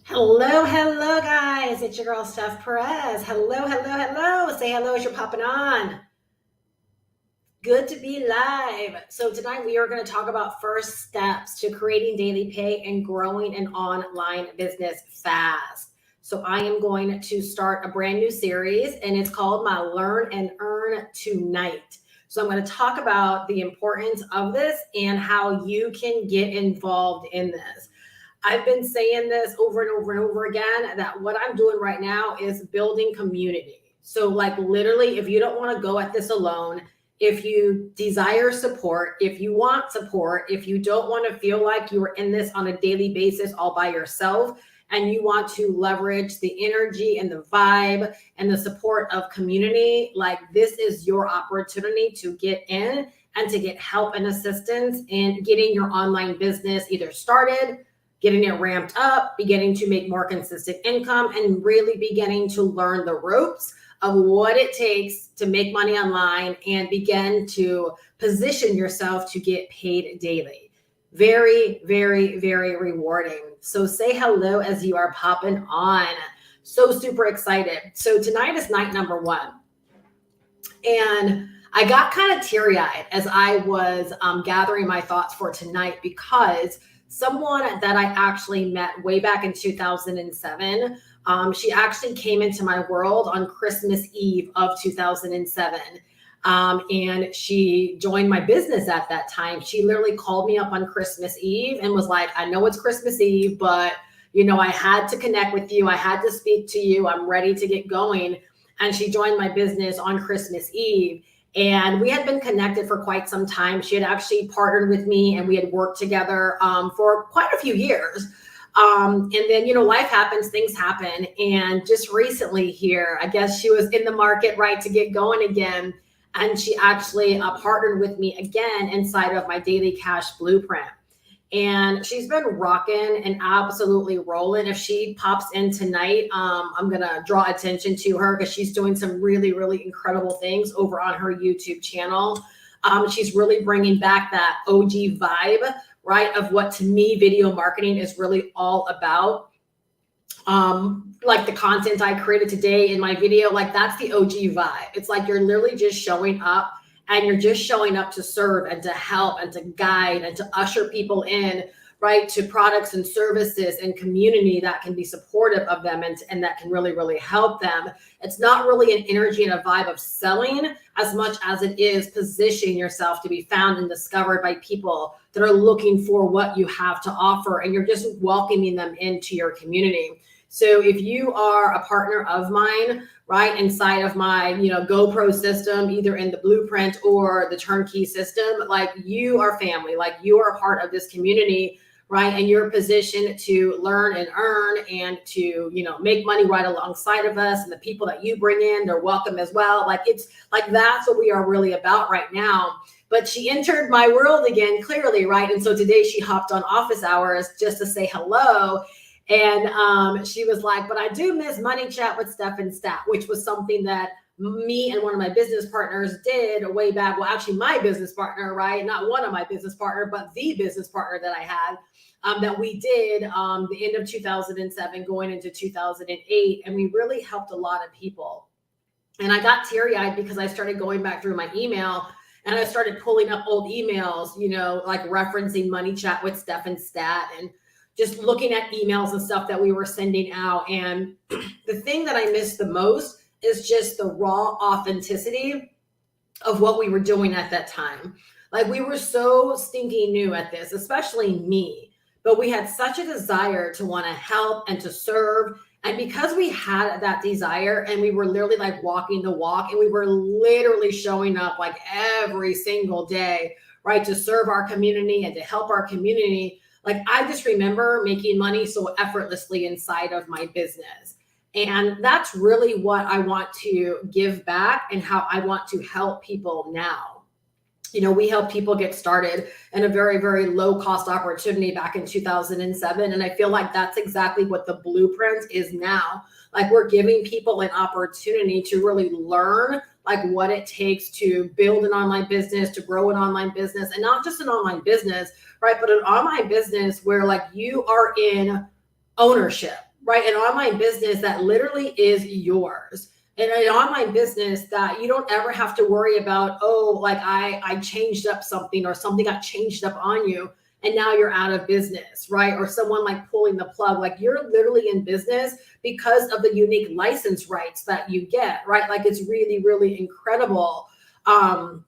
Hello, guys. It's your girl, Steph Perez. Hello. Say hello as you're popping on. Good to be live. So, tonight we are going to talk about first steps to creating daily pay and growing an online business fast. So, I am going to start a brand new series and it's called my Learn and Earn Tonight. So, I'm going to talk about the importance of this and how you can get involved in this. I've been saying this over and over and over again that what I'm doing right now is building community. So, like, literally, if you don't want to go at this alone, if you desire support, if you want support, if you don't want to feel like you're in this on a daily basis all by yourself, and you want to leverage the energy and the vibe and the support of community, like, this is your opportunity to get in and to get help and assistance in getting your online business either started, getting it ramped up, beginning to make more consistent income, and really beginning to learn the ropes of what it takes to make money online and begin to position yourself to get paid daily. Very rewarding. So say hello as you are popping on. So super excited. So tonight is night number one. And I got kind of teary-eyed as I was gathering my thoughts for tonight because someone that I actually met way back in 2007, she actually came into my world on Christmas Eve of 2007. And she joined my business at that time. She literally called me up on Christmas Eve and was like, I know it's Christmas Eve, but I had to connect with you. I had to speak to you. I'm ready to get going. And she joined my business on Christmas Eve. And we had been connected for quite some time. She had actually partnered with me and we had worked together for quite a few years. And then, life happens, things happen. And just recently here, I guess she was in the market, right, to get going again. And she actually partnered with me again inside of my Daily Cash Blueprint. And she's been rocking and absolutely rolling. If she pops in tonight, I'm going to draw attention to her because she's doing some really incredible things over on her YouTube channel. She's really bringing back that OG vibe, right, of what to me video marketing is really all about. Like the content I created today in my video, like that's the OG vibe. It's like you're literally just showing up and you're just showing up to serve and to help and to guide and to usher people in, right, to products and services and community that can be supportive of them and that can really help them. It's not really an energy and a vibe of selling as much as it is positioning yourself to be found and discovered by people that are looking for what you have to offer, and you're just welcoming them into your community. So if you are a partner of mine, right, inside of my, GoPro system, either in the blueprint or the turnkey system, like you are family, like you are a part of this community, right? And you're positioned to learn and earn and to, make money right alongside of us. And the people that you bring in, they're welcome as well. Like it's like, that's what we are really about right now. But she entered my world again, clearly, right? And so today she hopped on office hours just to say hello. And she was like, but I do miss Money Chat with Steph and Stat, which was something that me and one of my business partners did way back. Well, actually my business partner, right? Not one of my business partner, but the business partner that I had, that we did the end of 2007 going into 2008. And we really helped a lot of people. And I got teary-eyed because I started going back through my email and I started pulling up old emails, like referencing Money Chat with Steph and Stat and just looking at emails and stuff that we were sending out. And the thing that I missed the most is just the raw authenticity of what we were doing at that time. Like we were so stinking new at this, especially me, but we had such a desire to want to help and to serve. And because we had that desire and we were literally like walking the walk and we were literally showing up like every single day, right, to serve our community and to help our community. Like I just remember making money so effortlessly inside of my business. And that's really what I want to give back and how I want to help people now. We help people get started in a very low cost opportunity back in 2007. And I feel like that's exactly what the blueprint is now. Like we're giving people an opportunity to really learn like what it takes to build an online business, to grow an online business, and not just an online business, right? But an online business where like you are in ownership, right? An online business that literally is yours. And an online business that you don't ever have to worry about, oh, like I changed up something or something got changed up on you and now you're out of business, right? Or someone like pulling the plug. Like you're literally in business because of the unique license rights that you get, right? Like it's really, really incredible. But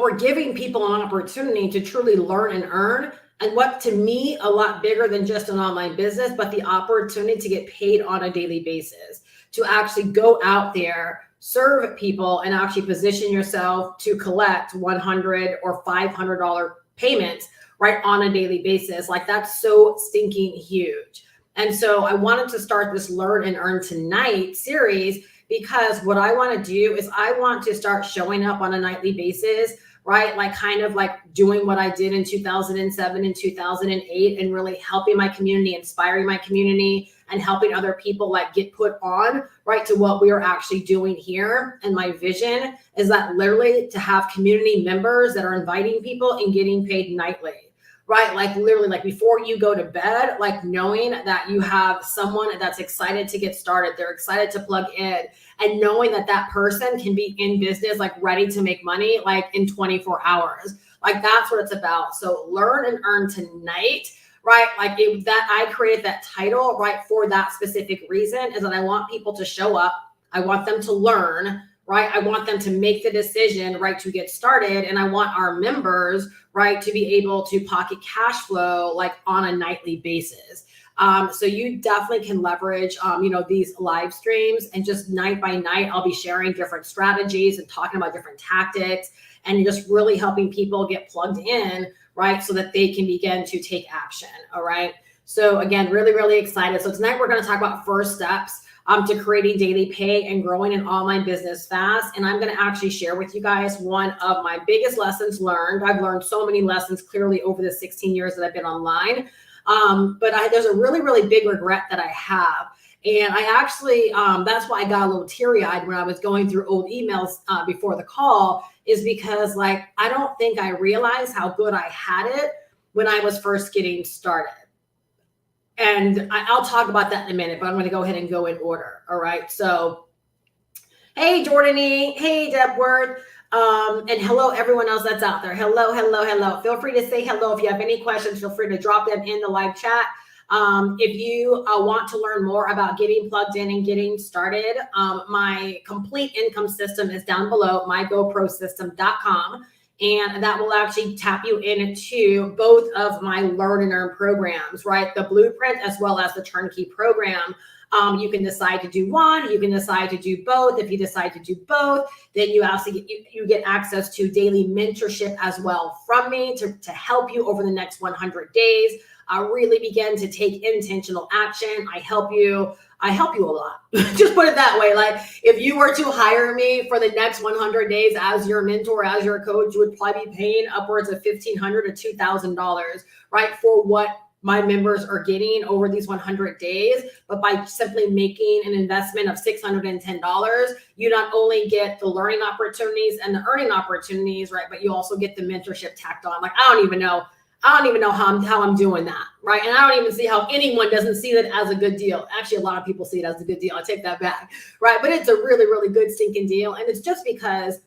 we're giving people an opportunity to truly learn and earn. And what to me, a lot bigger than just an online business, but the opportunity to get paid on a daily basis, to actually go out there, serve people, and actually position yourself to collect $100 or $500 payments right on a daily basis. Like that's so stinking huge. And so I wanted to start this Learn and Earn Tonight series because what I want to do is I want to start showing up on a nightly basis, right? Like kind of like doing what I did in 2007 and 2008 and really helping my community, inspiring my community, and helping other people like get put on, right, to what we are actually doing here. And my vision is that literally to have community members that are inviting people and getting paid nightly. Right? Like literally like before you go to bed, like knowing that you have someone that's excited to get started, they're excited to plug in, and knowing that that person can be in business, like ready to make money, like in 24 hours. Like that's what it's about. So Learn and Earn Tonight, right? Like that I created that title, right, for that specific reason is that I want people to show up. I want them to learn, right? I want them to make the decision, right, to get started. And I want our members, right, to be able to pocket cash flow like on a nightly basis. So you definitely can leverage, these live streams, and just night by night, I'll be sharing different strategies and talking about different tactics and just really helping people get plugged in, right, so that they can begin to take action. All right. So again, really, really excited. So tonight we're going to talk about first steps to creating daily pay and growing an online business fast. And I'm going to actually share with you guys one of my biggest lessons learned. I've learned so many lessons clearly over the 16 years that I've been online. But there's a really, really big regret that I have. And I actually, that's why I got a little teary-eyed when I was going through old emails before the call, is because like, I don't think I realized how good I had it when I was first getting started. And I'll talk about that in a minute, but I'm going to go ahead and go in order. All right. So, hey, Jordany. Hey, Debworth. And hello, everyone else that's out there. Hello, hello, hello. Feel free to say hello. If you have any questions, feel free to drop them in the live chat. If you want to learn more about getting plugged in and getting started, my complete income system is down below, mygoprosystem.com. And that will actually tap you into both of my Learn and Earn programs, right? The blueprint as well as the turnkey program. You can decide to do one, you can decide to do both. If you decide to do both, then you actually you get access to daily mentorship as well from me to help you over the next 100 days. Really begin to take intentional action. I help you a lot. Just put it that way. Like if you were to hire me for the next 100 days as your mentor, as your coach, you would probably be paying upwards of $1,500 to $2,000, right? For what my members are getting over these 100 days. But by simply making an investment of $610, you not only get the learning opportunities and the earning opportunities, right? But you also get the mentorship tacked on. Like, I don't even know how I'm doing that, right? And I don't even see how anyone doesn't see that as a good deal. Actually, a lot of people see it as a good deal. I take that back, right? But it's a really, really good stinking deal. And it's just because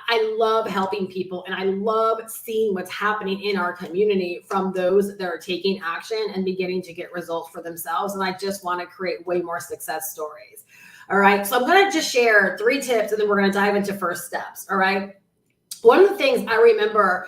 I love helping people and I love seeing what's happening in our community from those that are taking action and beginning to get results for themselves. And I just want to create way more success stories. All right. So I'm going to just share 3 tips and then we're going to dive into first steps. All right. One of the things I remember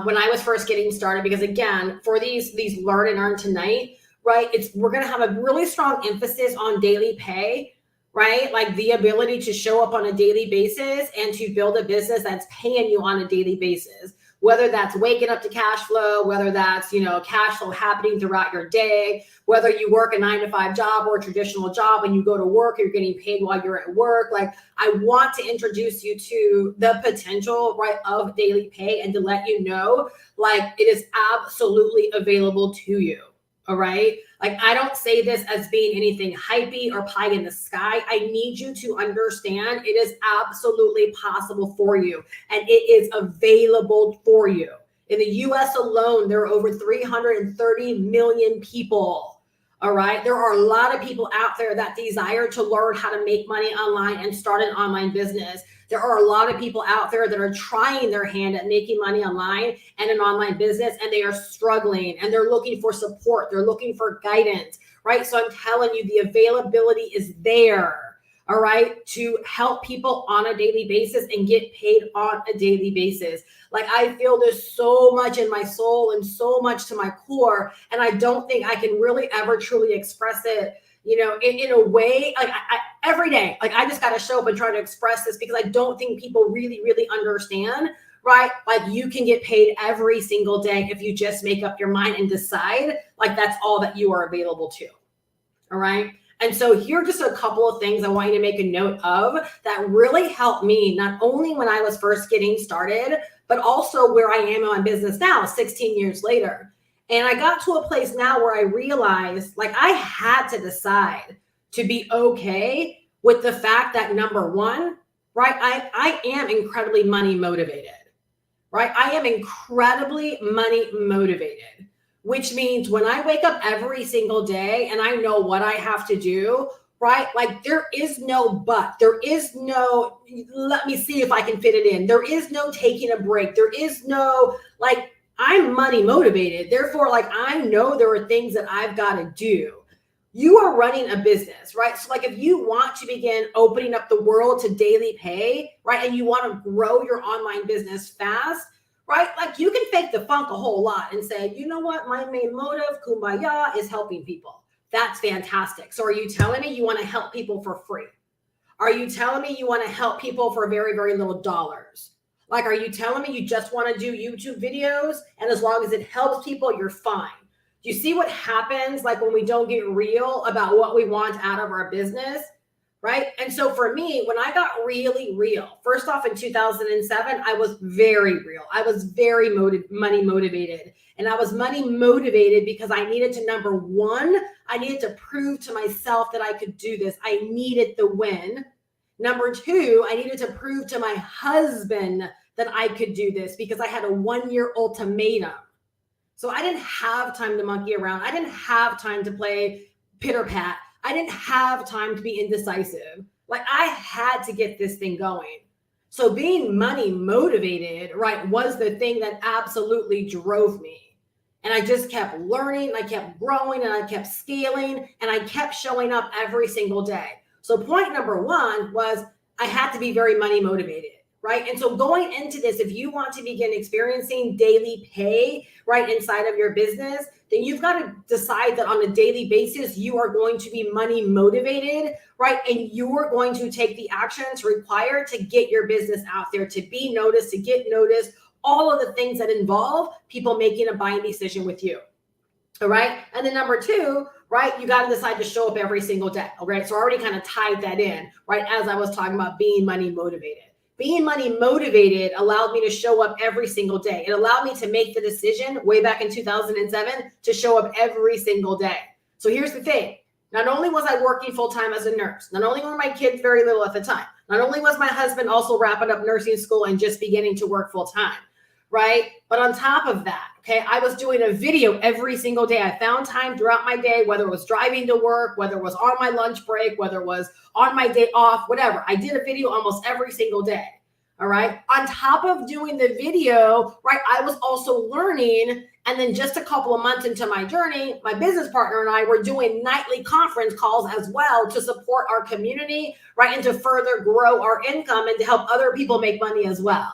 when I was first getting started, because again, for these Learn and Earn Tonight, right, we're going to have a really strong emphasis on daily pay, right? Like the ability to show up on a daily basis and to build a business that's paying you on a daily basis, whether that's waking up to cash flow, whether that's, cash flow happening throughout your day, whether you work a 9-to-5 job or a traditional job and you go to work, you're getting paid while you're at work. Like I want to introduce you to the potential, right, of daily pay and to let you know, like it is absolutely available to you. All right. Like I don't say this as being anything hypey or pie in the sky. I need you to understand it is absolutely possible for you and it is available for you. In the US alone, there are over 330 million people. All right. There are a lot of people out there that desire to learn how to make money online and start an online business. There are a lot of people out there that are trying their hand at making money online and an online business, and they are struggling and they're looking for support. They're looking for guidance, right? So I'm telling you, the availability is there. All right, to help people on a daily basis and get paid on a daily basis. Like, I feel this so much in my soul and so much to my core, and I don't think I can really ever truly express it, in a way, like every day, like I just got to show up and try to express this, because I don't think people really, really understand, right? Like, you can get paid every single day if you just make up your mind and decide, like, that's all that you are available to. All right. And so here are just a couple of things I want you to make a note of that really helped me, not only when I was first getting started, but also where I am in my business now, 16 years later. And I got to a place now where I realized, like, I had to decide to be okay with the fact that, number one, right, I am incredibly money motivated, right? I am incredibly money motivated. Which means when I wake up every single day and I know what I have to do, right? Like, there is no but. There is no, let me see if I can fit it in. There is no taking a break. There is no, like, I'm money motivated. Therefore, like, I know there are things that I've got to do. You are running a business, right? So, like, if you want to begin opening up the world to daily pay, right? And you want to grow your online business fast, right? Like, you can fake the funk a whole lot and say, you know what? My main motive, kumbaya, is helping people. That's fantastic. So are you telling me you want to help people for free? Are you telling me you want to help people for very, very little dollars? Like, are you telling me you just want to do YouTube videos and as long as it helps people, you're fine? Do you see what happens, like, when we don't get real about what we want out of our business? Right. And so for me, when I got really real, first off, in 2007, I was very real. I was very money motivated. And I was money motivated because I needed to, number one, I needed to prove to myself that I could do this. I needed the win. Number two, I needed to prove to my husband that I could do this because I had a 1-year ultimatum. So I didn't have time to monkey around. I didn't have time to play pitter pat. I didn't have time to be indecisive. Like, I had to get this thing going. So being money motivated, right, was the thing that absolutely drove me. And I just kept learning, and I kept growing, and I kept scaling, and I kept showing up every single day. So point number one was I had to be very money motivated, right? And so going into this, if you want to begin experiencing daily pay, right, inside of your business, then you've got to decide that on a daily basis, you are going to be money motivated, right? And you are going to take the actions required to get your business out there, to be noticed, to get noticed, all of the things that involve people making a buying decision with you. All right. And then number two, right, you got to decide to show up every single day. All right. So I already kind of tied that in, right, as I was talking about being money motivated. Being money motivated allowed me to show up every single day. It allowed me to make the decision way back in 2007 to show up every single day. So here's the thing. Not only was I working full-time as a nurse, not only were my kids very little at the time, not only was my husband also wrapping up nursing school and just beginning to work full-time, right? But on top of that, okay, I was doing a video every single day. I found time throughout my day, whether it was driving to work, whether it was on my lunch break, whether it was on my day off, whatever. I did a video almost every single day. All right. On top of doing the video, right, I was also learning. And then just a couple of months into my journey, my business partner and I were doing nightly conference calls as well to support our community, right, and to further grow our income and to help other people make money as well.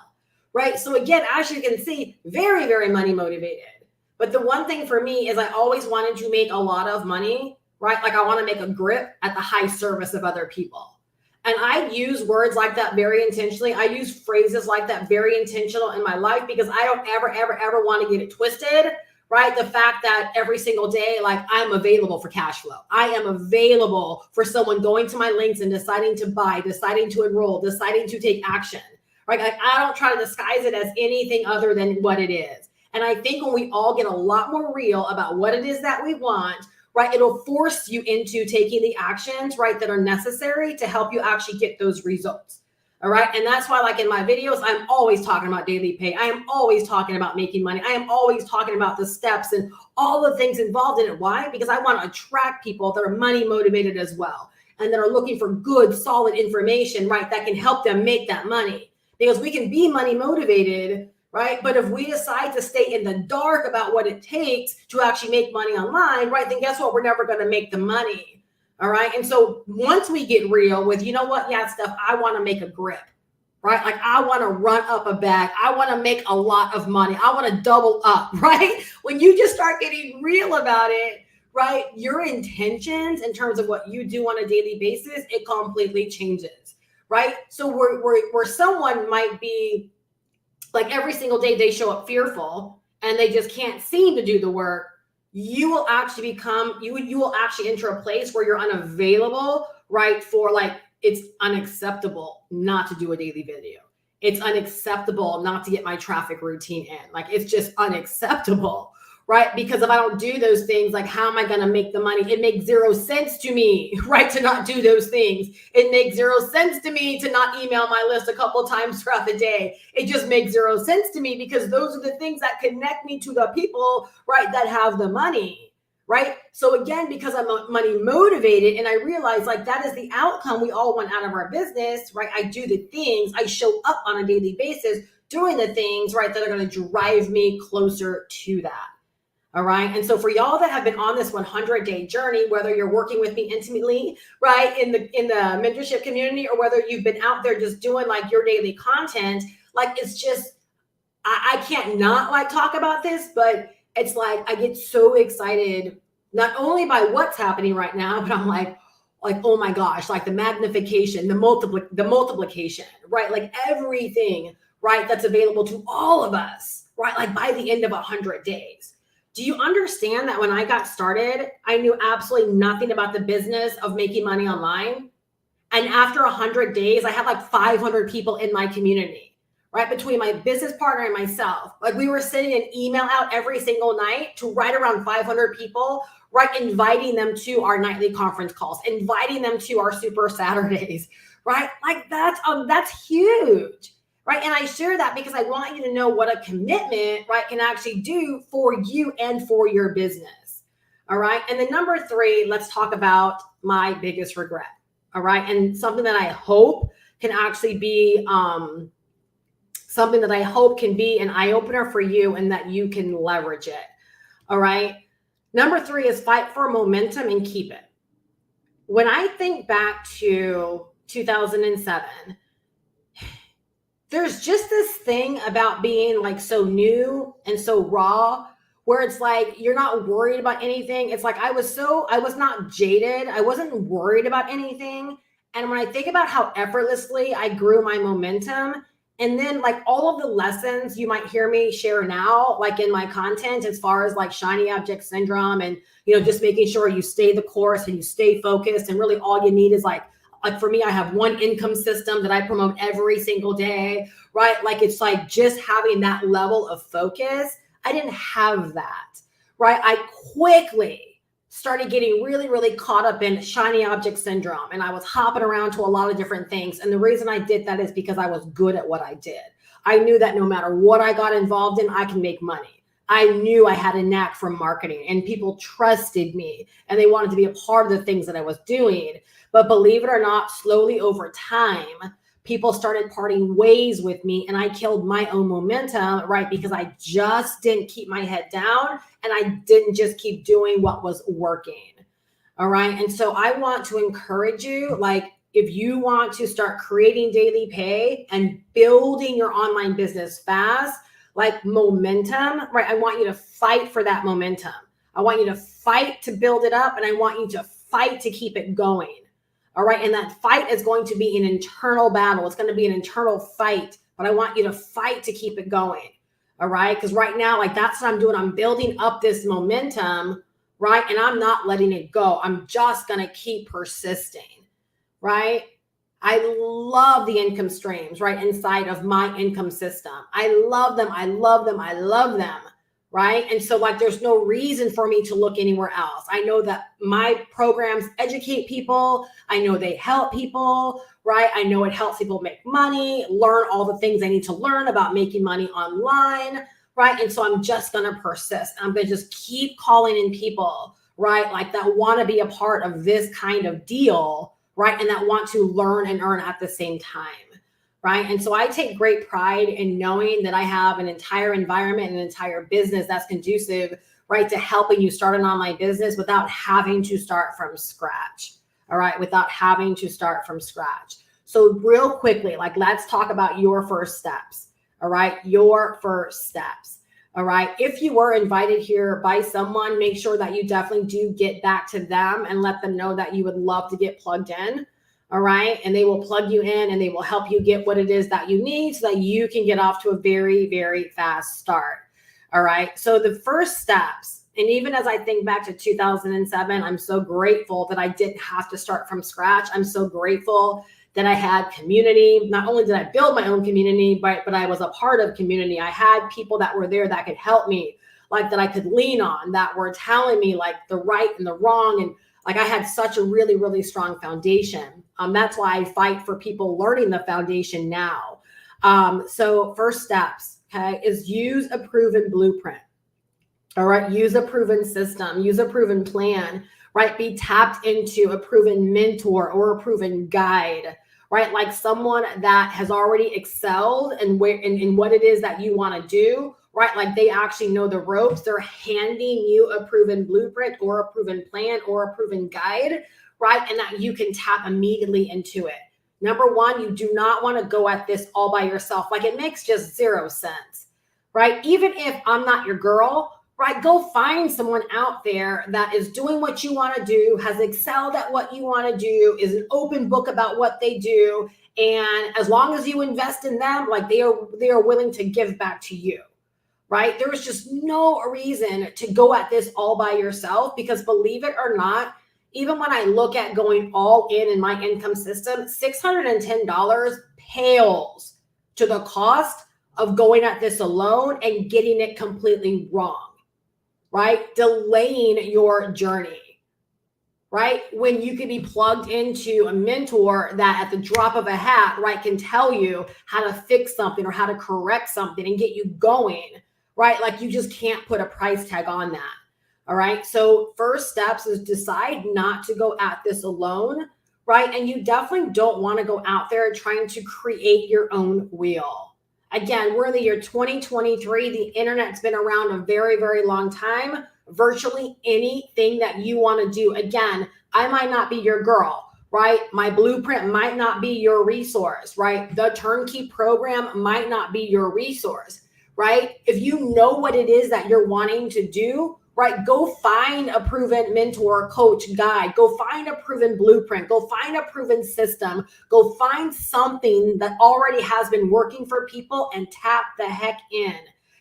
Right. So again, as you can see, very, very money motivated. But the one thing for me is I always wanted to make a lot of money, right? Like, I want to make a grip at the high service of other people. And I use words like that very intentionally. I use phrases like that very intentional in my life because I don't ever, ever, ever want to get it twisted, right? The fact that every single day, like, I'm available for cash flow. I am available for someone going to my links and deciding to buy, deciding to enroll, deciding to take action, right? Like, I don't try to disguise it as anything other than what it is. And I think when we all get a lot more real about what it is that we want, right, it'll force you into taking the actions, right, that are necessary to help you actually get those results. All right. And that's why, like in my videos, I'm always talking about daily pay. I am always talking about making money. I am always talking about the steps and all the things involved in it. Why? Because I want to attract people that are money motivated as well, and that are looking for good, solid information, right? That can help them make that money. Because we can be money motivated, right? But if we decide to stay in the dark about what it takes to actually make money online, right? Then guess what? We're never going to make the money. All right. And so once we get real with, you know what? Yeah, Steph, I want to make a grip, right? Like I want to run up a bag. I want to make a lot of money. I want to double up, right? When you just start getting real about it, right? Your intentions in terms of what you do on a daily basis, it completely changes, right? So where someone might be like every single day they show up fearful and they just can't seem to do the work, you will actually become, you will actually enter a place where you're unavailable, right? For like, it's unacceptable not to do a daily video. It's unacceptable not to get my traffic routine in. Like, it's just unacceptable, right? Because if I don't do those things, like, how am I going to make the money? It makes zero sense to me, right? To not do those things. It makes zero sense to me to not email my list a couple of times throughout the day. It just makes zero sense to me because those are the things that connect me to the people, right, that have the money, right? So again, because I'm money motivated and I realize like that is the outcome we all want out of our business, right? I do the things, I show up on a daily basis doing the things, right, that are going to drive me closer to that. All right. And so for y'all that have been on this 100-day journey, whether you're working with me intimately, right, in the mentorship community, or whether you've been out there just doing like your daily content, like it's just, I can't not like talk about this, but it's like I get so excited, not only by what's happening right now, but I'm like, oh my gosh, like the magnification, the multiplication, right? Like everything, right, that's available to all of us, right? Like by the end of 100 days. Do you understand that when I got started, I knew absolutely nothing about the business of making money online? And after 100 days, I had like 500 people in my community, right? Between my business partner and myself. Like we were sending an email out every single night to right around 500 people, right? Inviting them to our nightly conference calls, inviting them to our Super Saturdays, right? Like that's huge. Right. And I share that because I want you to know what a commitment, right, can actually do for you and for your business. All right. And then number 3, let's talk about my biggest regret. All right. And something that I hope can actually be something that I hope can be an eye opener for you and that you can leverage it. All right. Number 3 is fight for momentum and keep it. When I think back to 2007, there's just this thing about being like so new and so raw where it's like you're not worried about anything. It's like I was not jaded. I wasn't worried about anything. And when I think about how effortlessly I grew my momentum, and then like all of the lessons you might hear me share now, like in my content, as far as like shiny object syndrome and, you know, just making sure you stay the course and you stay focused. And really all you need is like for me, I have one income system that I promote every single day, right? Like it's like just having that level of focus. I didn't have that, right? I quickly started getting really, really caught up in shiny object syndrome. And I was hopping around to a lot of different things. And the reason I did that is because I was good at what I did. I knew that no matter what I got involved in, I can make money. I knew I had a knack for marketing and people trusted me and they wanted to be a part of the things that I was doing. But believe it or not, slowly over time, people started parting ways with me and I killed my own momentum, right? Because I just didn't keep my head down and I didn't just keep doing what was working. All right. And so I want to encourage you, like, if you want to start creating daily pay and building your online business fast, like momentum, right? I want you to fight for that momentum. I want you to fight to build it up and I want you to fight to keep it going. All right. And that fight is going to be an internal battle. It's going to be an internal fight, but I want you to fight to keep it going. All right. Because right now, like that's what I'm doing. I'm building up this momentum, right? And I'm not letting it go. I'm just going to keep persisting, right? I love the income streams, right? Inside of my income system. I love them. I love them. I love them. right? And so like there's no reason for me to look anywhere else. I know that my programs educate people. I know they help people, right? I know it helps people make money, learn all the things they need to learn about making money online, right? And so I'm just going to persist. I'm going to just keep calling in people, right? Like that want to be a part of this kind of deal, right? And that want to learn and earn at the same time. Right. And so I take great pride in knowing that I have an entire environment, an entire business that's conducive, right, to helping you start an online business without having to start from scratch. All right. Without having to start from scratch. So real quickly, like, let's talk about your first steps. All right. Your first steps. All right. If you were invited here by someone, make sure that you definitely do get back to them and let them know that you would love to get plugged in. All right. And they will plug you in and they will help you get what it is that you need so that you can get off to a very, very fast start. All right. So the first steps, and even as I think back to 2007, I'm so grateful that I didn't have to start from scratch. I'm so grateful that I had community. Not only did I build my own community, but I was a part of community. I had people that were there that could help me, like that I could lean on, that were telling me like the right and the wrong. And like I had such a really, really strong foundation. That's why I fight for people learning the foundation now. So first steps, okay, is use a proven blueprint. All right, use a proven system, use a proven plan, right? Be tapped into a proven mentor or a proven guide, right? Like someone that has already excelled and where in what it is that you want to do, right? Like they actually know the ropes. They're handing you a proven blueprint or a proven plan or a proven guide, right? And that you can tap immediately into it. Number one, you do not want to go at this all by yourself. Like it makes just zero sense, right? Even if I'm not your girl, right? Go find someone out there that is doing what you want to do, has excelled at what you want to do, is an open book about what they do. And as long as you invest in them, like they are willing to give back to you, right? There is just no reason to go at this all by yourself because believe it or not, even when I look at going all in my income system, $610 pales to the cost of going at this alone and getting it completely wrong. Right? Delaying your journey, right? When you can be plugged into a mentor that at the drop of a hat, right, can tell you how to fix something or how to correct something and get you going, right? Like you just can't put a price tag on that. All right. So first steps is decide not to go at this alone, right? And you definitely don't want to go out there trying to create your own wheel. Again, we're in the year 2023. The internet's been around a very, very long time. Virtually anything that you want to do. Again, I might not be your girl, right? My blueprint might not be your resource, right? The turnkey program might not be your resource, right? If you know what it is that you're wanting to do, right? Go find a proven mentor, coach, guide. Go find a proven blueprint. Go find a proven system. Go find something that already has been working for people and tap the heck in.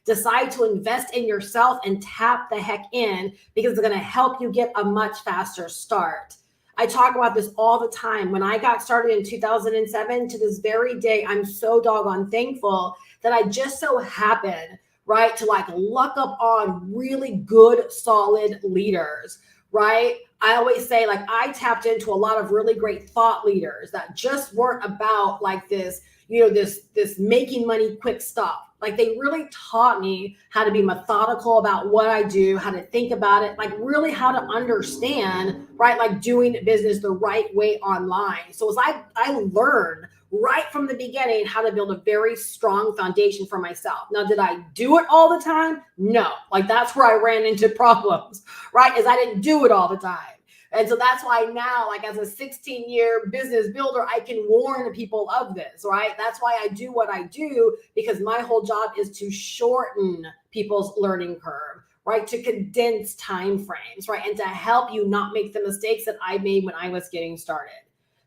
Decide to invest in yourself and tap the heck in because it's going to help you get a much faster start. I talk about this all the time. When I got started in 2007 to this very day, I'm so doggone thankful that I just so happened, right, to like luck up on really good, solid leaders, right? I always say like I tapped into a lot of really great thought leaders that just weren't about like this, you know, this making money quick stuff. Like they really taught me how to be methodical about what I do, how to think about it, like really how to understand, right? Like doing business the right way online. So as I learned right from the beginning how to build a very strong foundation for myself. Now, did I do it all the time? No. Like that's where I ran into problems, right? Is I didn't do it all the time. And so that's why now, like as a 16-year business builder, I can warn people of this, right? That's why I do what I do, because my whole job is to shorten people's learning curve, right? To condense time frames, right? And to help you not make the mistakes that I made when I was getting started.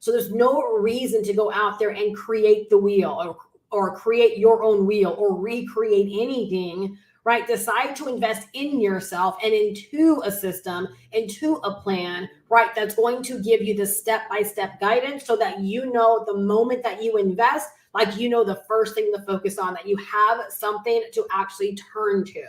So there's no reason to go out there and create the wheel or create your own wheel or recreate anything, right? Decide to invest in yourself and into a system, into a plan, right? That's going to give you the step-by-step guidance so that you know the moment that you invest, like you know the first thing to focus on, that you have something to actually turn to.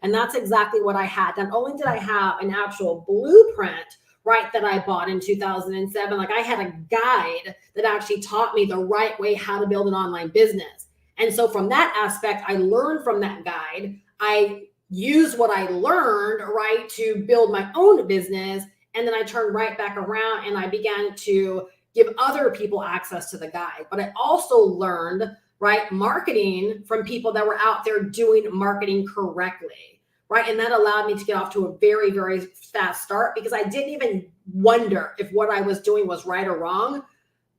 And that's exactly what I had. Not only did I have an actual blueprint, right, that I bought in 2007, like I had a guide that actually taught me the right way how to build an online business. And so from that aspect, I learned from that guide. I used what I learned, right, to build my own business. And then I turned right back around and I began to give other people access to the guide. But I also learned, right, marketing from people that were out there doing marketing correctly, right? And that allowed me to get off to a very, very fast start because I didn't even wonder if what I was doing was right or wrong,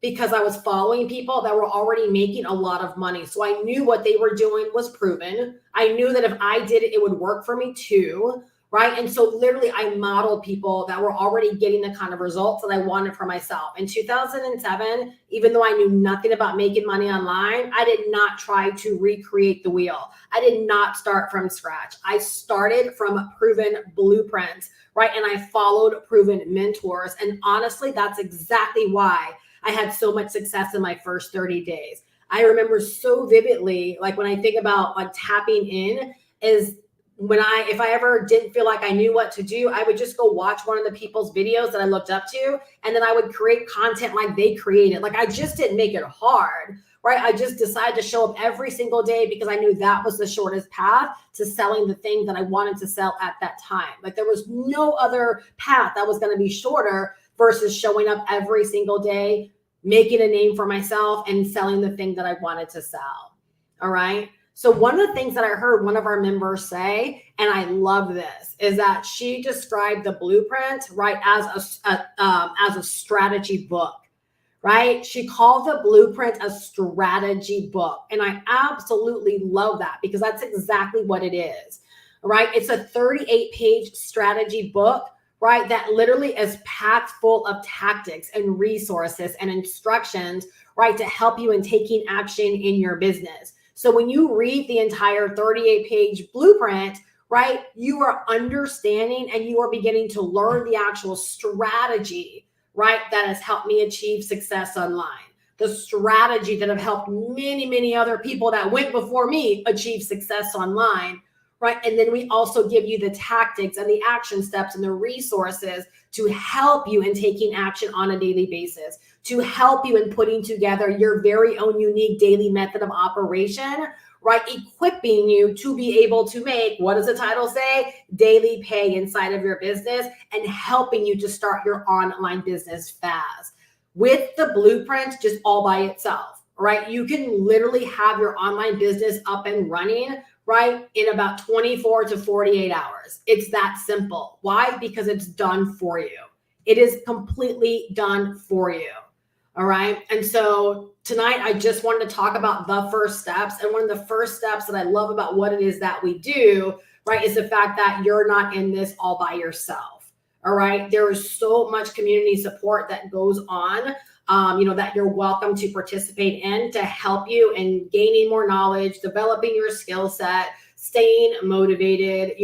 because I was following people that were already making a lot of money. So I knew what they were doing was proven. I knew that if I did it, it would work for me too, right? And so literally I modeled people that were already getting the kind of results that I wanted for myself. In 2007, even though I knew nothing about making money online, I did not try to recreate the wheel. I did not start from scratch. I started from proven blueprints, right? And I followed proven mentors. And honestly, that's exactly why I had so much success in my first 30 days. I remember so vividly, like when I think about like tapping in, is when if I ever didn't feel like I knew what to do, I would just go watch one of the people's videos that I looked up to, and then I would create content like they created. Like I just didn't make it hard, right? I just decided to show up every single day because I knew that was the shortest path to selling the thing that I wanted to sell at that time. Like there was no other path that was going to be shorter versus showing up every single day, making a name for myself and selling the thing that I wanted to sell. All right. So one of the things that I heard one of our members say, and I love this, is that she described the blueprint, right, as a strategy book, right? She called the blueprint a strategy book. And I absolutely love that because that's exactly what it is, right? It's a 38-page strategy book, right, that literally is packed full of tactics and resources and instructions, right, to help you in taking action in your business. So when you read the entire 38-page blueprint, right, you are understanding and you are beginning to learn the actual strategy, right, that has helped me achieve success online. The strategy that have helped many, many other people that went before me achieve success online, right? And then we also give you the tactics and the action steps and the resources to help you in taking action on a daily basis, to help you in putting together your very own unique daily method of operation, right? Equipping you to be able to make, what does the title say? Daily pay inside of your business, and helping you to start your online business fast. With the blueprint just all by itself, right? You can literally have your online business up and running, right, in about 24 to 48 hours. It's that simple. Why? Because it's done for you. It is completely done for you. All right. And so tonight, I just wanted to talk about the first steps. And one of the first steps that I love about what it is that we do, right, is the fact that you're not in this all by yourself. All right. There is so much community support that goes on, that you're welcome to participate in to help you in gaining more knowledge, developing your skill set, staying motivated,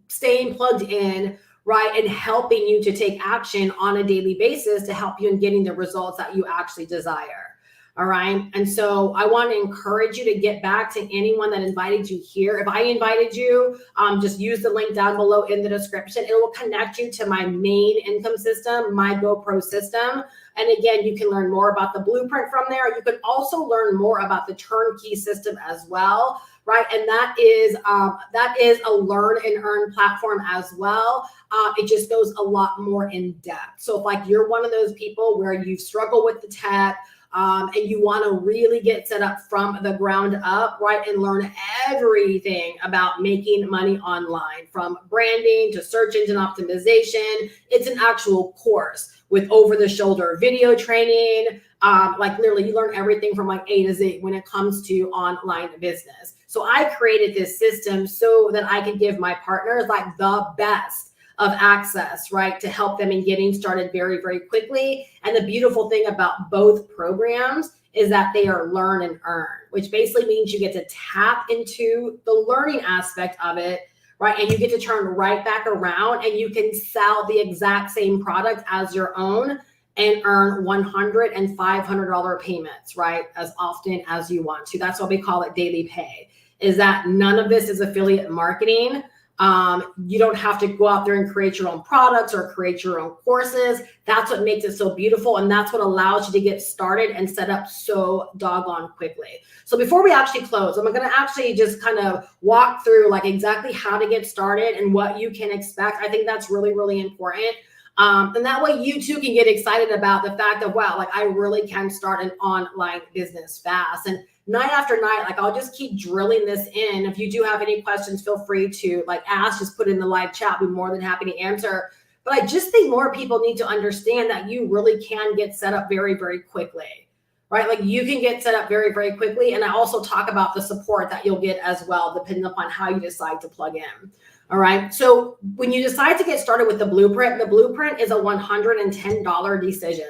staying plugged in, right, and helping you to take action on a daily basis to help you in getting the results that you actually desire. All right. And so I want to encourage you to get back to anyone that invited you here. If I invited you, just use the link down below in the description. It will connect you to my main income system, my GoPro system. And again, you can learn more about the blueprint from there. You can also learn more about the turnkey system as well, right? And that is a learn and earn platform as well. It just goes a lot more in depth. So if like you're one of those people where you struggle with the tech, and you want to really get set up from the ground up, right, and learn everything about making money online, from branding to search engine optimization. It's an actual course with over-the-shoulder video training. Like literally, you learn everything from like A to Z when it comes to online business. So I created this system so that I could give my partners like the best of access, right, to help them in getting started very, very quickly. And the beautiful thing about both programs is that they are learn and earn, which basically means you get to tap into the learning aspect of it, right? And you get to turn right back around and you can sell the exact same product as your own and earn $100 and $500 payments, right, as often as you want to. That's why we call it daily pay. is that none of this is affiliate marketing. You don't have to go out there and create your own products or create your own courses. That's what makes it so beautiful. And that's what allows you to get started and set up so doggone quickly. So before we actually close, I'm going to actually just kind of walk through like exactly how to get started and what you can expect. I think that's really, really important. And that way you too can get excited about the fact that, wow, like I really can start an online business fast. And night after night, like I'll just keep drilling this in. If you do have any questions, feel free to like ask, just put in the live chat. I'll be more than happy to answer. But I just think more people need to understand that you really can get set up very, very quickly, right? Like you can get set up very, very quickly. And I also talk about the support that you'll get as well, depending upon how you decide to plug in. All right. So when you decide to get started with the blueprint is a $110 decision.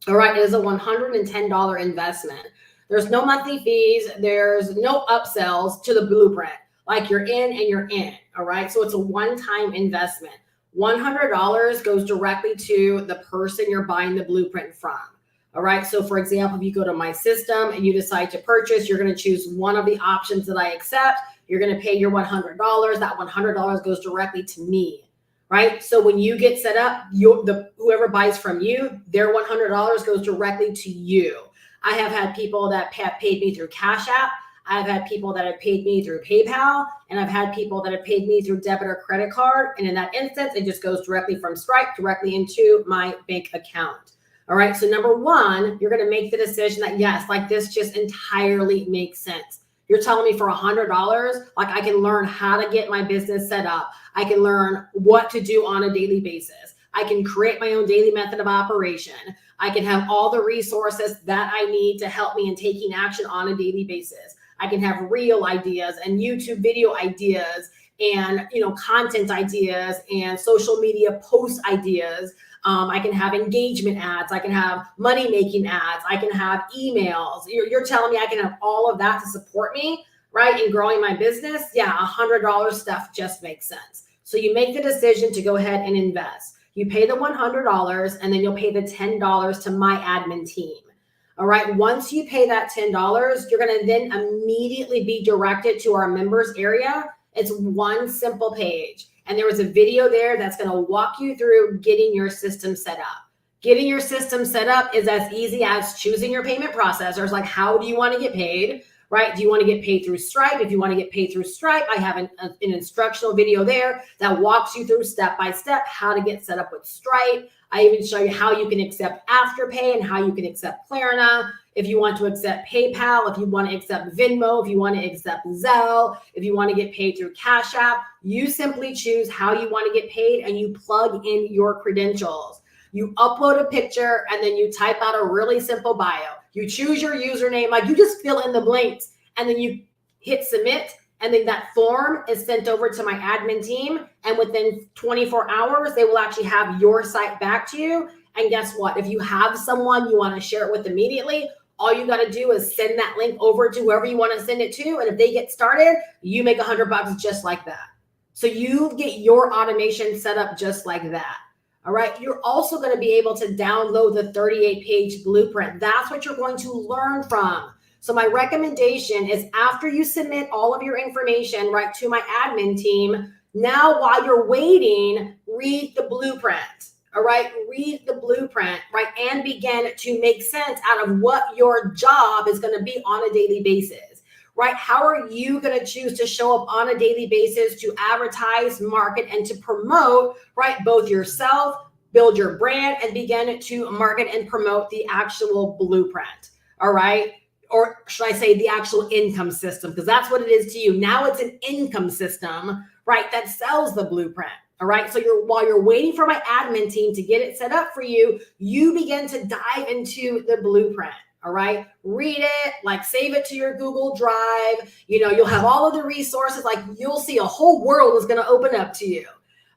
All right. It is a $110 investment. There's no monthly fees. There's no upsells to the blueprint. Like you're in and you're in. All right. So it's a one-time investment. $100 goes directly to the person you're buying the blueprint from. All right. So for example, if you go to my system and you decide to purchase, you're going to choose one of the options that I accept. You're going to pay your $100. That $100 goes directly to me. Right. So when you get set up, whoever buys from you, their $100 goes directly to you. I have had people that have paid me through Cash App. I've had people that have paid me through PayPal, and I've had people that have paid me through debit or credit card. And in that instance, it just goes directly from Stripe directly into my bank account. All right. So number one, you're going to make the decision that yes, like this just entirely makes sense. You're telling me for $100, like I can learn how to get my business set up. I can learn what to do on a daily basis. I can create my own daily method of operation. I can have all the resources that I need to help me in taking action on a daily basis. I can have reel ideas and YouTube video ideas and, content ideas and social media post ideas. I can have engagement ads. I can have money-making ads. I can have emails. You're telling me I can have all of that to support me, right, in growing my business? Yeah, $100 stuff just makes sense. So you make the decision to go ahead and invest. You pay the $100 and then you'll pay the $10 to my admin team. All right. Once you pay that $10, you're going to then immediately be directed to our members area. It's one simple page. And there was a video there that's going to walk you through getting your system set up. Getting your system set up is as easy as choosing your payment processors. Like, how do you want to get paid? Right? Do you want to get paid through Stripe? If you want to get paid through Stripe, I have an instructional video there that walks you through step by step how to get set up with Stripe. I even show you how you can accept Afterpay and how you can accept Klarna. If you want to accept PayPal, if you want to accept Venmo, if you want to accept Zelle, if you want to get paid through Cash App, you simply choose how you want to get paid and you plug in your credentials. You upload a picture and then you type out a really simple bio. You choose your username, like you just fill in the blanks and then you hit submit. And then that form is sent over to my admin team. And within 24 hours, they will actually have your site back to you. And guess what? If you have someone you want to share it with immediately, all you got to do is send that link over to whoever you want to send it to. And if they get started, you make $100 just like that. So you get your automation set up just like that. All right. You're also going to be able to download the 38-page blueprint. That's what you're going to learn from. So my recommendation is after you submit all of your information right to my admin team, now while you're waiting, read the blueprint. All right. Read the blueprint, right? And begin to make sense out of what your job is going to be on a daily basis, right? How are you going to choose to show up on a daily basis to advertise, market, and to promote, right? Both yourself, build your brand, and begin to market and promote the actual blueprint. All right. Or should I say the actual income system? Because that's what it is to you. Now it's an income system, right? That sells the blueprint. All right. So while you're waiting for my admin team to get it set up for you, you begin to dive into the blueprint. All right. Read it, like save it to your Google Drive. You'll have all of the resources, like you'll see a whole world is going to open up to you.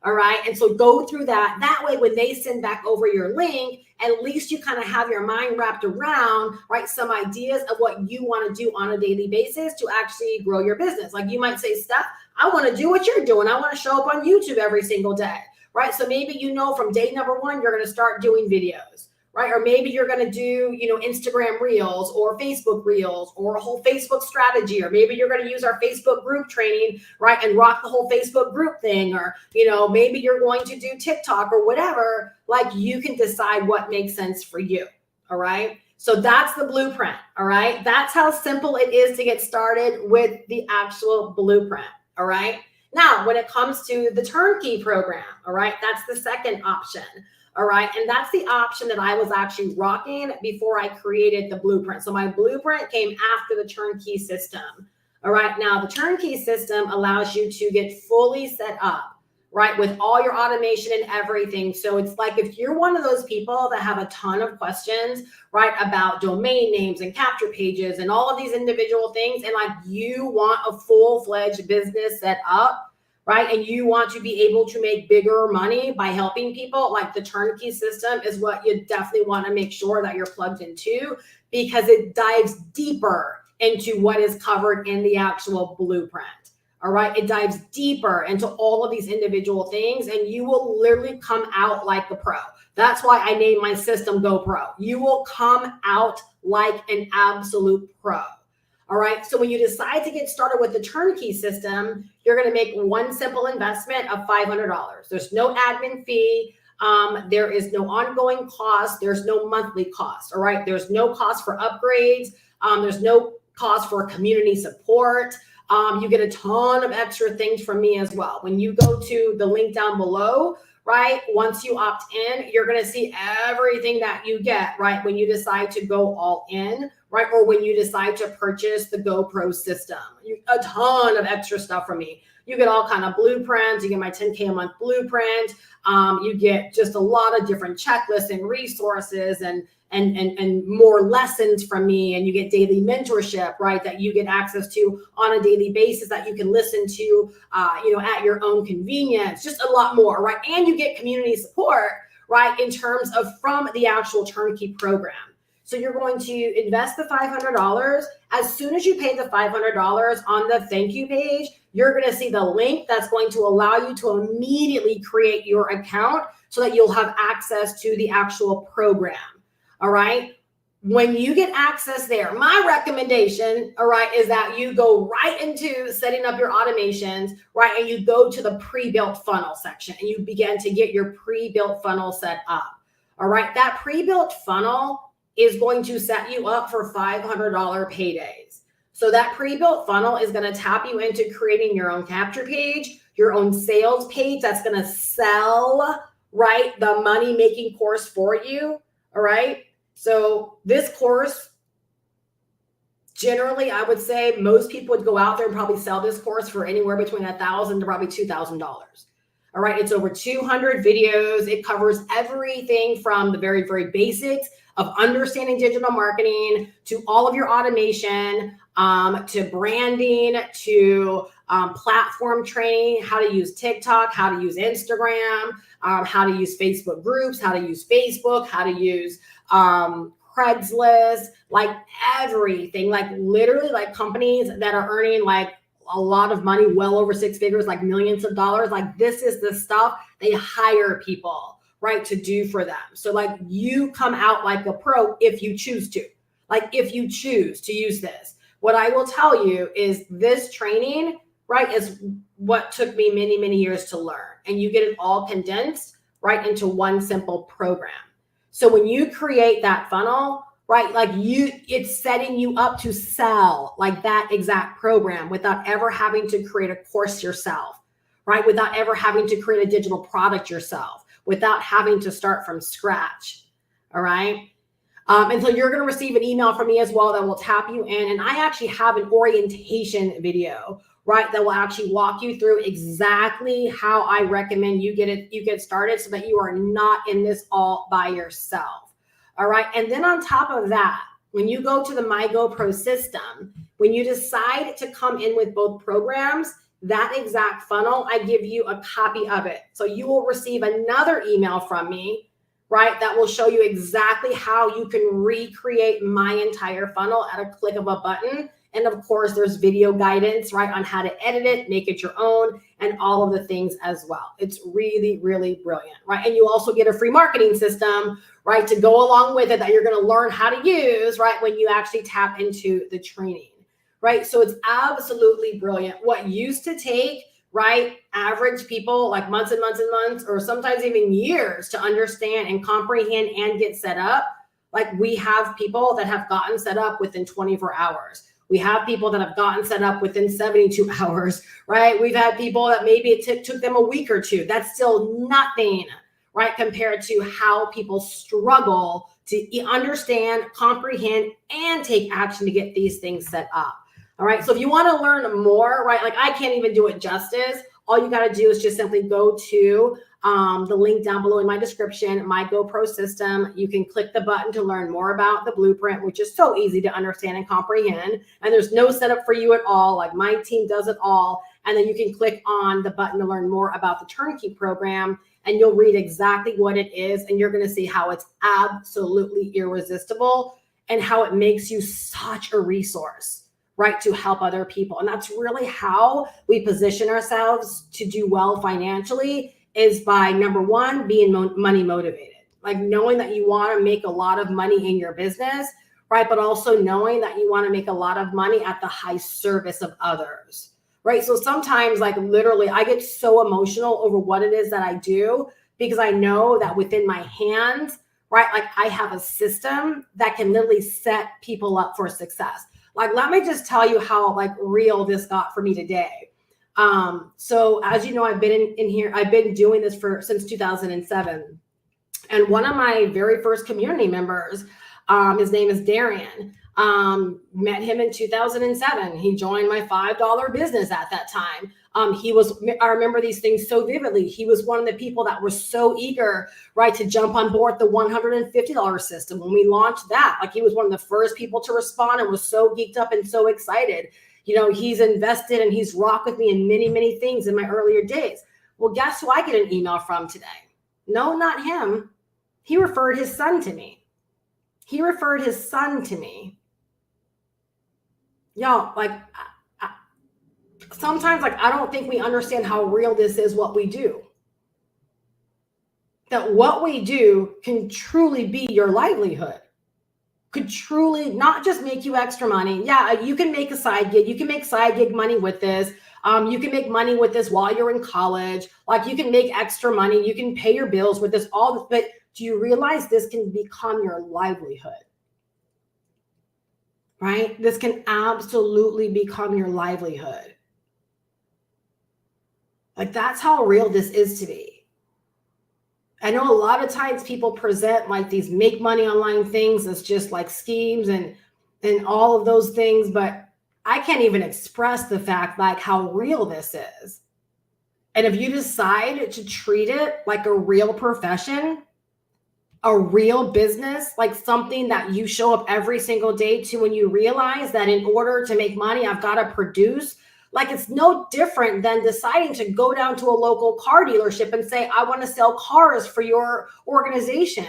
All right. And so go through that. That way, when they send back over your link, at least you kind of have your mind wrapped around, right, some ideas of what you want to do on a daily basis to actually grow your business. Like you might say, Steph, I want to do what you're doing. I want to show up on YouTube every single day, right? So maybe from day number one, you're going to start doing videos, right? Or maybe you're going to do, Instagram reels or Facebook reels or a whole Facebook strategy, or maybe you're going to use our Facebook group training, right? And rock the whole Facebook group thing, or, maybe you're going to do TikTok or whatever. Like, you can decide what makes sense for you. All right. So that's the blueprint. All right. That's how simple it is to get started with the actual blueprint. All right. Now, when it comes to the turnkey program, all right, that's the second option. All right. And that's the option that I was actually rocking before I created the blueprint. So my blueprint came after the turnkey system. All right. Now, the turnkey system allows you to get fully set up, right, with all your automation and everything. So it's like, if you're one of those people that have a ton of questions, right, about domain names and capture pages and all of these individual things, and like, you want a full-fledged business set up, right, and you want to be able to make bigger money by helping people, like, the turnkey system is what you definitely want to make sure that you're plugged into, because it dives deeper into what is covered in the actual blueprint. All right. It dives deeper into all of these individual things, and you will literally come out like a pro. That's why I named my system Go Pro. You will come out like an absolute pro. All right. So when you decide to get started with the turnkey system, you're going to make one simple investment of $500. There's no admin fee. There is no ongoing cost. There's no monthly cost. All right. There's no cost for upgrades. There's no cost for community support. You get a ton of extra things from me as well. When you go to the link down below, right, once you opt in, you're going to see everything that you get, right, when you decide to go all in, right, or when you decide to purchase the GoPro system. A ton of extra stuff from me. You get all kind of blueprints. You get my 10K a month blueprint. You get just a lot of different checklists and resources and more lessons from me, and you get daily mentorship, right, that you get access to on a daily basis that you can listen to, at your own convenience, just a lot more, right? And you get community support, right, in terms of from the actual turnkey program. So you're going to invest the $500. As soon as you pay the $500 on the thank you page, you're going to see the link that's going to allow you to immediately create your account so that you'll have access to the actual program. All right. When you get access there, my recommendation, all right, is that you go right into setting up your automations, right? And you go to the pre-built funnel section and you begin to get your pre-built funnel set up. All right. That pre-built funnel is going to set you up for $500 paydays. So that pre-built funnel is going to tap you into creating your own capture page, your own sales page that's going to sell, right, the money-making course for you. All right. So this course, generally, I would say most people would go out there and probably sell this course for anywhere between $1,000 to probably $2,000. All right. It's over 200 videos. It covers everything from the very, very basics of understanding digital marketing to all of your automation, to branding, to platform training, how to use TikTok, how to use Instagram, how to use Facebook groups, how to use Facebook, how to use Craigslist, like everything, like literally like companies that are earning like a lot of money, well over six figures, like millions of dollars. Like, this is the stuff they hire people, right, to do for them. So like, you come out like a pro if you choose to, like, if you choose to use this. What I will tell you is this training, right, is what took me many, many years to learn. And you get it all condensed right into one simple program. So when you create that funnel, right, like it's setting you up to sell like that exact program without ever having to create a course yourself, right? Without ever having to create a digital product yourself, without having to start from scratch. All right. And so you're going to receive an email from me as well that will tap you in. And I actually have an orientation video, right, that will actually walk you through exactly how I recommend you get started so that you are not in this all by yourself. All right. And then on top of that, when you go to the My GoPro system, when you decide to come in with both programs, that exact funnel, I give you a copy of it. So you will receive another email from me, right, that will show you exactly how you can recreate my entire funnel at a click of a button And of course, there's video guidance, right, on how to edit it, make it your own, and all of the things as well. It's really, really brilliant, right? And you also get a free marketing system, right, to go along with it that you're going to learn how to use, right, when you actually tap into the training, right? So it's absolutely brilliant. What used to take, right, average people like months and months and months, or sometimes even years to understand and comprehend and get set up, like we have people that have gotten set up within 24 hours. We have people that have gotten set up within 72 hours, right? We've had people that maybe it took them a week or two. That's still nothing, right, compared to how people struggle to understand, comprehend, and take action to get these things set up. All right. So if you want to learn more, right, like I can't even do it justice. All you got to do is just simply go to the link down below in my description, My GoPro System. You can click the button to learn more about the blueprint, which is so easy to understand and comprehend. And there's no setup for you at all. Like my team does it all. And then you can click on the button to learn more about the turnkey program, and you'll read exactly what it is. And you're going to see how it's absolutely irresistible and how it makes you such a resource, right, to help other people. And that's really how we position ourselves to do well financially, is by, number one, being money motivated, like knowing that you want to make a lot of money in your business, right? But also knowing that you want to make a lot of money at the high service of others, right? So sometimes, like literally, I get so emotional over what it is that I do, because I know that within my hands, right, like I have a system that can literally set people up for success. Like, let me just tell you how like real this got for me today. So as you know, I've been in here, I've been doing this since 2007. And one of my very first community members, his name is Darian, met him in 2007. He joined my $5 business at that time. I remember these things so vividly. He was one of the people that were so eager, right, to jump on board the $150 system. When we launched that, like he was one of the first people to respond and was so geeked up and so excited. You know, he's invested and he's rocked with me in many, many things in my earlier days. Well, guess who I get an email from today? No, not him. He referred his son to me. He referred his son to me. Y'all, like, sometimes, like, I don't think we understand how real this is, what we do. That what we do can truly be your livelihood. Could truly not just make you extra money. Yeah, you can make a side gig. You can make side gig money with this. You can make money with this while you're in college. Like you can make extra money. You can pay your bills with this. But do you realize this can become your livelihood? Right? This can absolutely become your livelihood. Like that's how real this is to me. I know a lot of times people present like these make money online things as just like schemes and all of those things, but I can't even express the fact like how real this is. And if you decide to treat it like a real profession, a real business, like something that you show up every single day to, when you realize that in order to make money, I've got to produce. Like it's no different than deciding to go down to a local car dealership and say, I want to sell cars for your organization.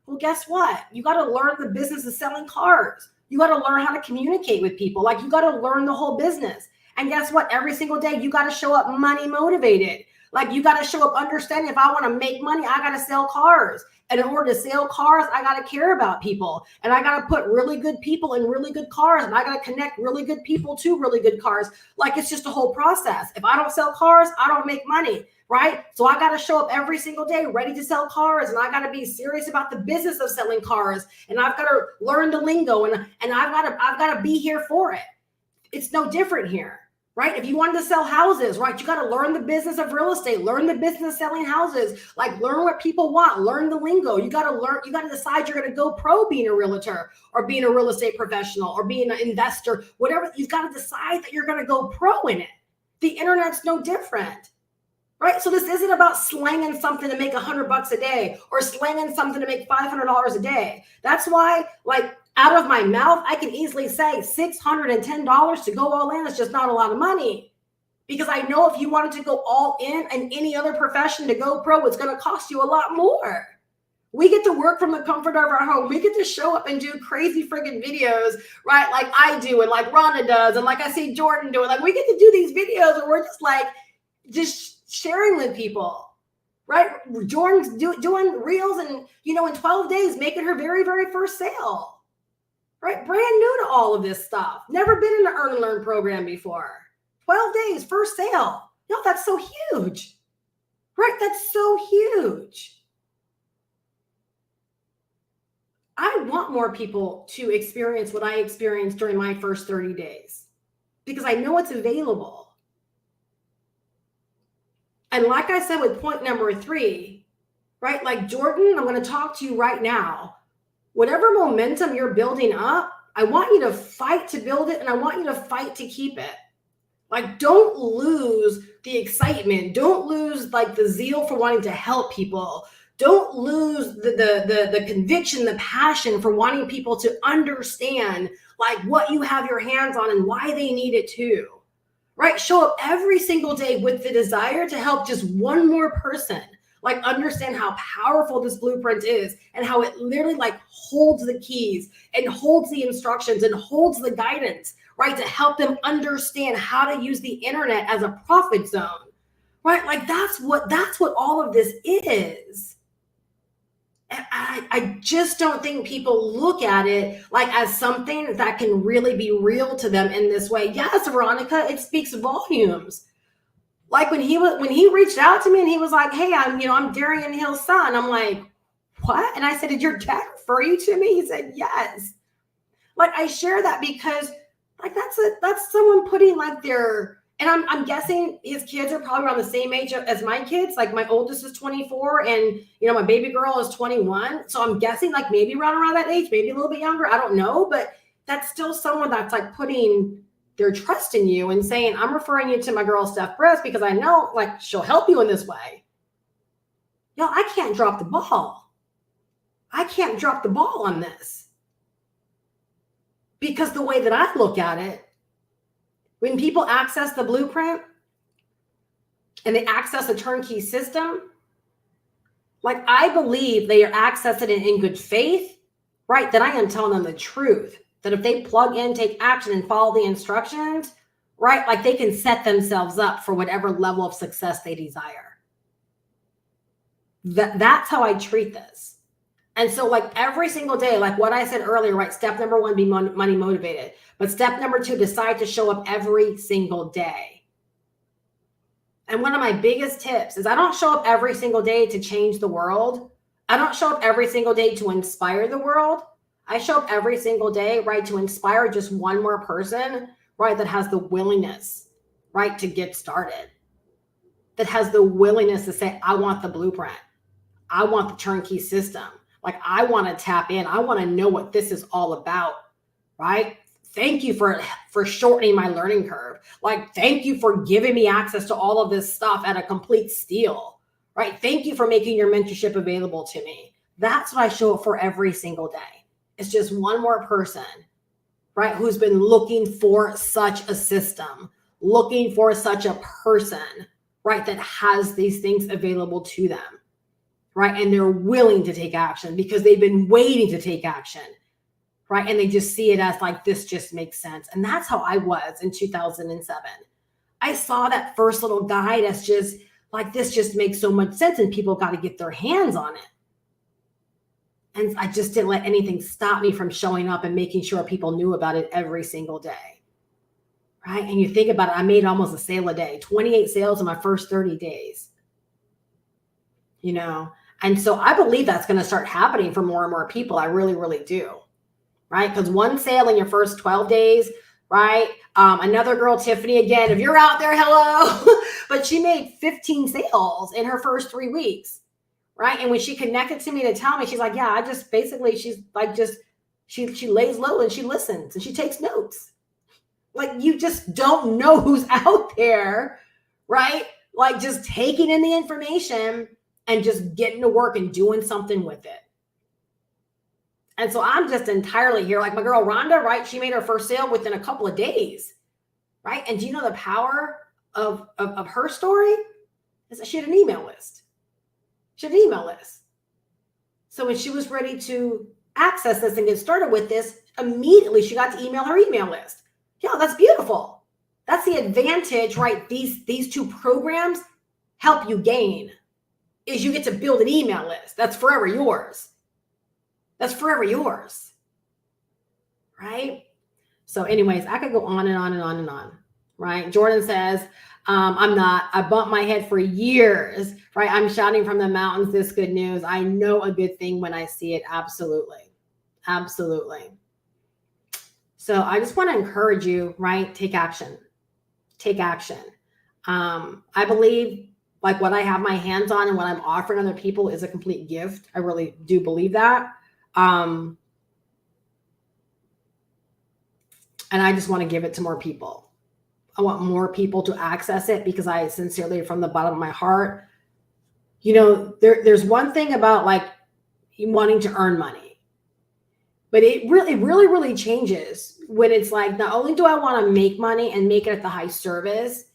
Well, guess what? You got to learn the business of selling cars. You got to learn how to communicate with people. Like you got to learn the whole business. And guess what? Every single day, you got to show up money motivated. Like you got to show up understanding if I want to make money, I got to sell cars. And in order to sell cars, I got to care about people. And I got to put really good people in really good cars. And I got to connect really good people to really good cars. Like it's just a whole process. If I don't sell cars, I don't make money, right? So I got to show up every single day ready to sell cars. And I got to be serious about the business of selling cars. And I've got to learn the lingo. And I've got to be here for it. It's no different here. Right? If you wanted to sell houses, right, you got to learn the business of real estate, learn the business of selling houses, like learn what people want, learn the lingo. You got to learn, you got to decide you're going to go pro being a realtor or being a real estate professional or being an investor, whatever. You've got to decide that you're going to go pro in it. The internet's no different. Right? So this isn't about slanging something to make $100 a day or slanging something to make $500 a day. That's why, like, out of my mouth, I can easily say $610 to go all in. It's just not a lot of money, because I know if you wanted to go all in any other profession to go pro, it's going to cost you a lot more, We get to work from the comfort of our home. We get to show up and do crazy friggin' videos, right? Like I do, and like Rhonda does, and like I see Jordan doing. Like we get to do these videos where we're just like, just sharing with people, right? Jordan's doing reels and, you know, in 12 days, making her very, very first sale, right? Brand new to all of this stuff. Never been in an Earn and Learn program before. 12 days, first sale. No, that's so huge, right? That's so huge. I want more people to experience what I experienced during my first 30 days because I know it's available. And like I said with point number 3, right? Like Jordan, I'm going to talk to you right now. Whatever momentum you're building up, I want you to fight to build it and I want you to fight to keep it. Like, don't lose the excitement. Don't lose like the zeal for wanting to help people. Don't lose the conviction, the passion for wanting people to understand like what you have your hands on and why they need it too, right? Show up every single day with the desire to help just one more person, like understand how powerful this blueprint is and how it literally like holds the keys and holds the instructions and holds the guidance, right? To help them understand how to use the internet as a profit zone, right? Like that's what all of this is. I just don't think people look at it like as something that can really be real to them in this way. Yes, Veronica, it speaks volumes. Like when he reached out to me and he was like, "Hey, I'm Darian Hill's son." I'm like, "What?" And I said, "Did your dad refer you to me?" He said, "Yes." Like I share that because like that's someone putting like their, and I'm guessing his kids are probably around the same age as my kids. Like my oldest is 24 and, you know, my baby girl is 21. So I'm guessing like maybe around that age, maybe a little bit younger. I don't know, but that's still someone that's like putting their trust in you and saying, "I'm referring you to my girl, Steph Brisk, because I know like she'll help you in this way." Yo, I can't drop the ball. I can't drop the ball on this. Because the way that I look at it, when people access the blueprint and they access the turnkey system, like I believe they are accessing it in good faith, right? That I am telling them the truth. That if they plug in, take action, and follow the instructions, right? Like they can set themselves up for whatever level of success they desire. That's how I treat this. And so like every single day, like what I said earlier, right? Step number 1, be money motivated. But step number 2, decide to show up every single day. And one of my biggest tips is I don't show up every single day to change the world. I don't show up every single day to inspire the world. I show up every single day, right? To inspire just one more person, right? That has the willingness, right? To get started. That has the willingness to say, "I want the blueprint. I want the turnkey system. Like I want to tap in. I want to know what this is all about," right? Thank you for shortening my learning curve. Like, thank you for giving me access to all of this stuff at a complete steal, right? Thank you for making your mentorship available to me. That's what I show up for every single day. It's just one more person, right? Who's been looking for such a system, looking for such a person, right? That has these things available to them. Right. And they're willing to take action because they've been waiting to take action. Right. And they just see it as like, this just makes sense. And that's how I was in 2007. I saw that first little guide as just like, this just makes so much sense and people got to get their hands on it. And I just didn't let anything stop me from showing up and making sure people knew about it every single day. Right. And you think about it, I made almost a sale a day, 28 sales in my first 30 days. You know, and so I believe that's going to start happening for more and more people. I really, really do. Right. Because one sale in your first 12 days, right? Another girl, Tiffany, again, if you're out there, hello, but she made 15 sales in her first 3 weeks. Right. And when she connected to me to tell me, she's like, yeah, I just basically, she's like, she lays low and she listens and she takes notes. Like you just don't know who's out there. Right. Like just taking in the information and just getting to work and doing something with it. And so I'm just entirely here. Like my girl Rhonda, right? She made her first sale within a couple of days, right? And do you know the power of her story? Is that she had an email list. She had an email list. So when she was ready to access this and get started with this, immediately she got to email her email list. Yeah, that's beautiful. That's the advantage, right? These two programs help you gain is you get to build an email list. That's forever yours. That's forever yours. Right? So anyways, I could go on and on and on and on. Right? Jordan says, I'm not. I bumped my head for years, right? I'm shouting from the mountains, this good news. I know a good thing when I see it. Absolutely. Absolutely. So I just want to encourage you, right? Take action. Take action. I believe like what I have my hands on and what I'm offering other people is a complete gift. I really do believe that. And I just want to give it to more people. I want more people to access it because I sincerely, from the bottom of my heart, there's one thing about like wanting to earn money, but it really changes when it's like, not only do I want to make money and make it at the high service,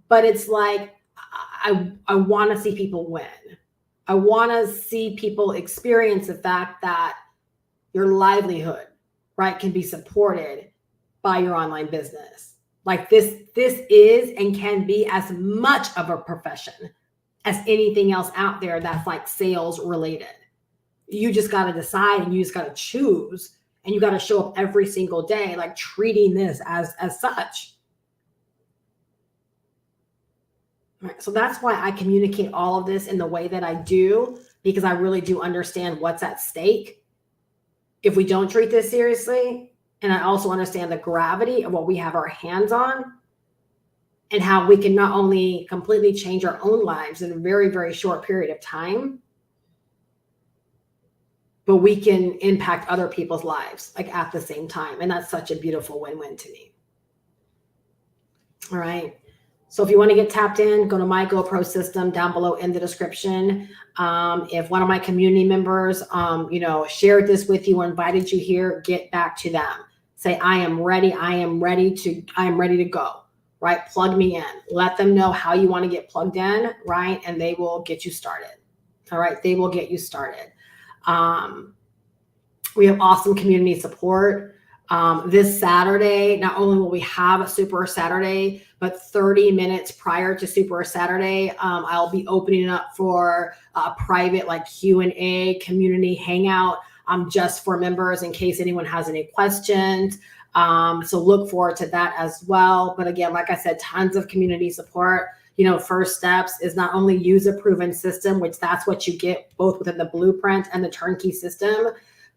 but it's like, I want to see people win. I want to see people experience the fact that your livelihood, right, can be supported by your online business. Like this is and can be as much of a profession as anything else out there that's like sales related. You just got to decide and you just got to choose and you got to show up every single day, like treating this as such. Right. So that's why I communicate all of this in the way that I do, because I really do understand what's at stake if we don't treat this seriously. And I also understand the gravity of what we have our hands on and how we can not only completely change our own lives in a very, very short period of time, but we can impact other people's lives like at the same time. And that's such a beautiful win-win to me. All right. So if you want to get tapped in, go to my GoPro system down below in the description. If one of my community members, shared this with you or invited you here, get back to them. Say, I am ready to go, right? Plug me in. Let them know how you want to get plugged in, right? And they will get you started. All right. They will get you started. We have awesome community support. This Saturday, not only will we have a Super Saturday, but 30 minutes prior to Super Saturday, I'll be opening up for a private like Q&A community hangout just for members in case anyone has any questions. So look forward to that as well. But again, like I said, tons of community support. First steps is not only use a proven system, which that's what you get both within the blueprint and the turnkey system,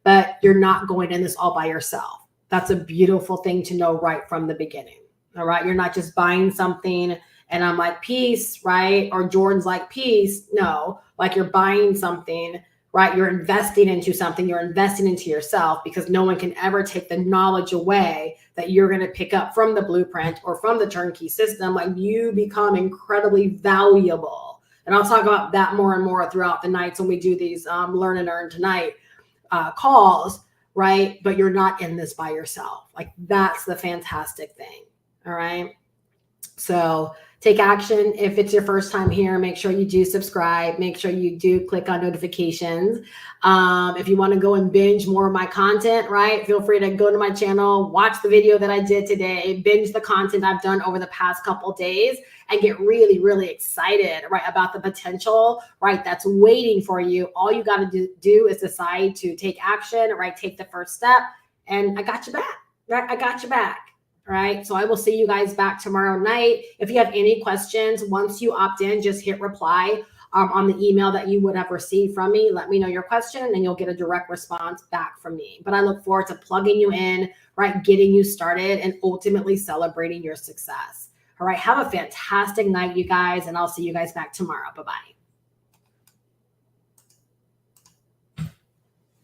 but you're not going in this all by yourself. That's a beautiful thing to know right from the beginning. All right. You're not just buying something and I'm like, peace, right? Or Jordan's like, peace. No, like you're buying something, right? You're investing into something. You're investing into yourself because no one can ever take the knowledge away that you're going to pick up from the blueprint or from the turnkey system. Like you become incredibly valuable. And I'll talk about that more and more throughout the nights when we do these Learn and Earn Tonight calls. Right? But you're not in this by yourself. Like that's the fantastic thing. All right. So take action. If it's your first time here, make sure you do subscribe. Make sure you do click on notifications. If you want to go and binge more of my content, right? Feel free to go to my channel, watch the video that I did today, binge the content I've done over the past couple of days and get really, really excited, right? About the potential, right? That's waiting for you. All you got to do is decide to take action, right? Take the first step and I got you back, right? I got you back. Right. So I will see you guys back tomorrow night. If you have any questions, once you opt in, just hit reply on the email that you would have received from me. Let me know your question and you'll get a direct response back from me. But I look forward to plugging you in, right, getting you started and ultimately celebrating your success. All right. Have a fantastic night, you guys. And I'll see you guys back tomorrow. Bye-bye.